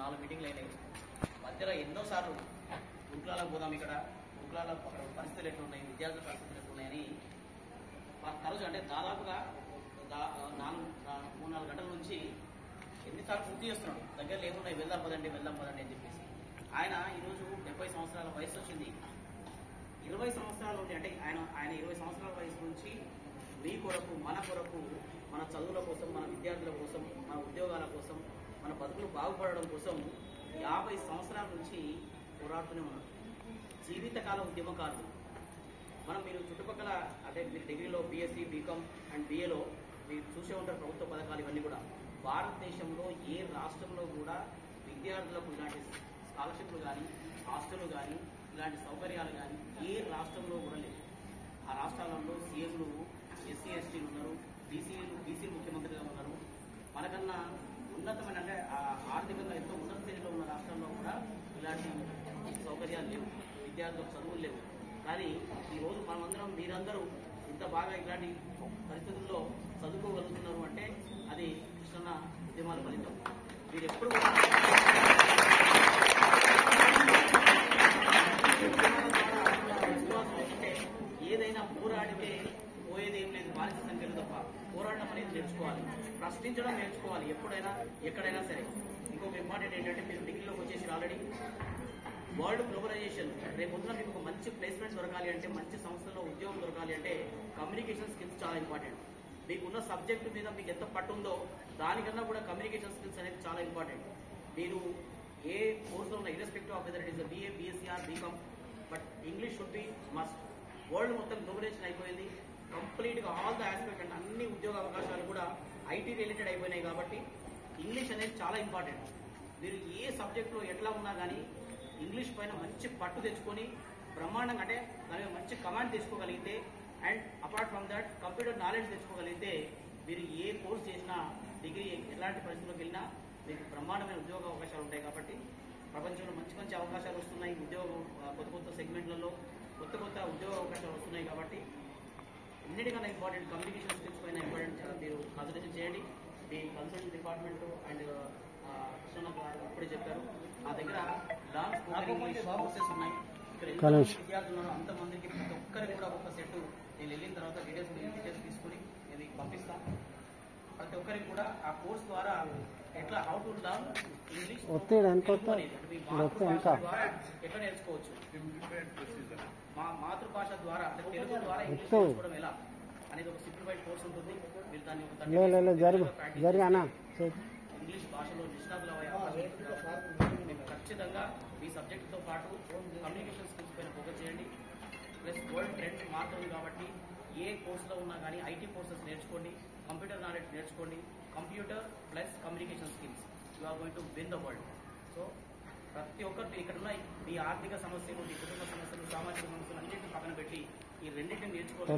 4 మీటింగ్లు అయినాయి. మధ్యలో ఎన్నోసార్లు గురుకులాలకు పోదాం, ఇక్కడ గురుకులాల పరిస్థితులు ఎట్లున్నాయి, విద్యార్థుల పరిస్థితులు ఎట్లున్నాయని తరచు అంటే దాదాపుగా 3-4 గంటల నుంచి ఎన్నిసార్లు పూర్తి చేస్తున్నాడు. దగ్గరలో ఏమున్నాయి, వెళ్దాం పదండి అని చెప్పేసి. ఆయన ఈరోజు 70 సంవత్సరాల వయసు వచ్చింది. 20 సంవత్సరాల నుండి అంటే ఆయన 20 సంవత్సరాల వయసు నుంచి మీ కొరకు, మన కొరకు, మన చదువుల కోసం, మన విద్యార్థుల కోసం, మన ఉద్యోగాల కోసం, మన బతుకులు బాగుపడడం కోసం 50 సంవత్సరాల నుంచి పోరాడుతూనే ఉన్నారు. జీవితకాల ఉద్యమకారులు. మీరు చుట్టుపక్కల అంటే మీరు డిగ్రీలో బీఎస్సీ, బీకామ్ అండ్ బీఏలో మీరు చూసే ఉంటారు ప్రభుత్వ పథకాలు ఇవన్నీ కూడా. భారతదేశంలో ఏ రాష్ట్రంలో కూడా విద్యార్థులకు ఇలాంటి స్కాలర్షిప్లు కానీ, హాస్టళ్లు కానీ, ఇలాంటి సౌకర్యాలు కానీ ఏ రాష్ట్రంలో కూడా లేవు. ఆ రాష్ట్రాలలో సీఎంలు, ఎస్సీ ఎస్టీలు ఉన్నారు, బీసీ ముఖ్యమంత్రిగా ఉన్నారు. మనకన్నా ఉన్నతమైన అంటే ఆర్థికంగా ఎంతో ఉన్నత స్థితిలో ఉన్న రాష్ట్రాల్లో కూడా ఇలాంటి సౌకర్యాలు లేవు, విద్యార్థులకు చదువులు లేవు. కానీ ఈరోజు మనమందరం మీరందరూ ఇంత బాగా ఇలాంటి పరిస్థితుల్లో చదువుకోగలుగుతున్నారు అంటే అది కృష్ణన్న ఉద్యమాల ఫలితం. మీరు ఎప్పుడు అంటే ఏదైనా పోరాడితే పోయేది ఏం లేదు, బానిస సంఖ్యలు తప్ప. పోరాటం అనేది నేర్చుకోవాలి, ప్రశ్నించడం నేర్చుకోవాలి ఎప్పుడైనా ఎక్కడైనా సరే. ఇంకొక ఇంపార్టెంట్ ఏంటంటే మీరు డిగ్రీలోకి వచ్చేసి ఆల్రెడీ వరల్డ్ గ్లోబలైజేషన్. రేపొద్దున మీకు ఒక మంచి ప్లేస్మెంట్ దొరకాలి అంటే, మంచి సంస్థల్లో ఉద్యోగం దొరకాలి అంటే కమ్యూనికేషన్ స్కిల్స్ చాలా ఇంపార్టెంట్. మీకున్న సబ్జెక్టు మీద మీకు ఎంత పట్టు ఉందో దానికన్నా కూడా కమ్యూనికేషన్ స్కిల్స్ అనేది చాలా ఇంపార్టెంట్. మీరు ఏ కోర్సులో ఉన్న irrespective of whether it is BA, BSc or BCom, but English should be must. World మొత్తం గ్లోబలైజేషన్ అయిపోయింది కంప్లీట్గా. ఆల్ ద ఆస్పెక్ట్ అంటే అన్ని ఉద్యోగ అవకాశాలు కూడా IT రిలేటెడ్ అయిపోయినాయి. కాబట్టి ఇంగ్లీష్ అనేది చాలా ఇంపార్టెంట్. మీరు ఏ సబ్జెక్టులో ఎట్లా ఉన్నా కానీ ఇంగ్లీష్ పైన మంచి పట్టు తెచ్చుకొని బ్రహ్మాండంగా అంటే దాని మంచి కమాండ్ తెచ్చుకోగలిగితే, and apart from that computer knowledge తెచ్చుకోగలిగితే మీరు ఏ కోర్స్ చేసినా, డిగ్రీ ఎలాంటి పరిస్థితుల్లోకి వెళ్ళినా మీకు బ్రహ్మాండమైన ఉద్యోగ అవకాశాలు ఉంటాయి. కాబట్టి ప్రపంచంలో మంచి అవకాశాలు వస్తున్నాయి. ఉద్యోగం కొత్త సెగ్మెంట్లలో కొత్త ఉద్యోగ అవకాశాలు వస్తున్నాయి. కాబట్టి అన్నిటికన్నా ఇంపార్టెంట్ కమ్యూనికేషన్ స్కిల్స్ పైన ఇంపార్టెంట్ మీరు కాన్సన్ట్రేషన్ చేయండి. మీ కన్సల్టెంట్ డిపార్ట్మెంట్ అండ్ కృష్ణ గారు ఇప్పుడే చెప్పారు, మా దగ్గర డాన్స్ కోర్సెస్ ఉన్నాయి. ఇక్కడ ఎంత విద్యార్థులు ఉన్నారో అంతమందికి ప్రతి ఒక్కరికి కూడా ఒక సెట్ నేను వెళ్ళిన తర్వాత డీటెయిల్స్ తీసుకుని నేను పంపిస్తాను. ప్రతి ఒక్కరికి కూడా ఆ కోర్స్ ద్వారా ఎట్లా హౌ టు లర్న్ ఇంగ్లీష్ ఎట్లా నేర్చుకోవచ్చు, మా మాతృభాష ద్వారా అంటే తెలుగు ద్వారా ఇంగ్లీష్ నేర్చుకోవడం ఎలా అనేది ఒక సింప్లిఫైడ్ కోర్స్ ఉంటుంది. మీరు దాన్ని ఇంగ్లీష్ భాషలో నిష్ణాతులు అయ్యే అవకాశం మీకు ఖచ్చితంగా మీ సబ్జెక్టుతో పాటు కమ్యూనికేషన్ స్కిల్స్ పైన ఫోకస్ చేయండి. ప్లస్ వరల్డ్ ట్రెండ్ మారుతుంది కాబట్టి ఏ కోర్సులో ఉన్నా కానీ IT కోర్సెస్ నేర్చుకోండి, కంప్యూటర్ నాలెడ్జ్ నేర్చుకోండి. Computer plus communication skills you are going to win the world. So ప్రతి ఒక్కరు ఇక్కడ ఉన్న మీ ఆర్థిక సమస్యలు, మీ కుటుంబ సమస్యలు, సామాజిక సమస్యలు అన్నింటిని పక్కన పెట్టి ఈ రెండింటిని నేర్చుకోవాలి.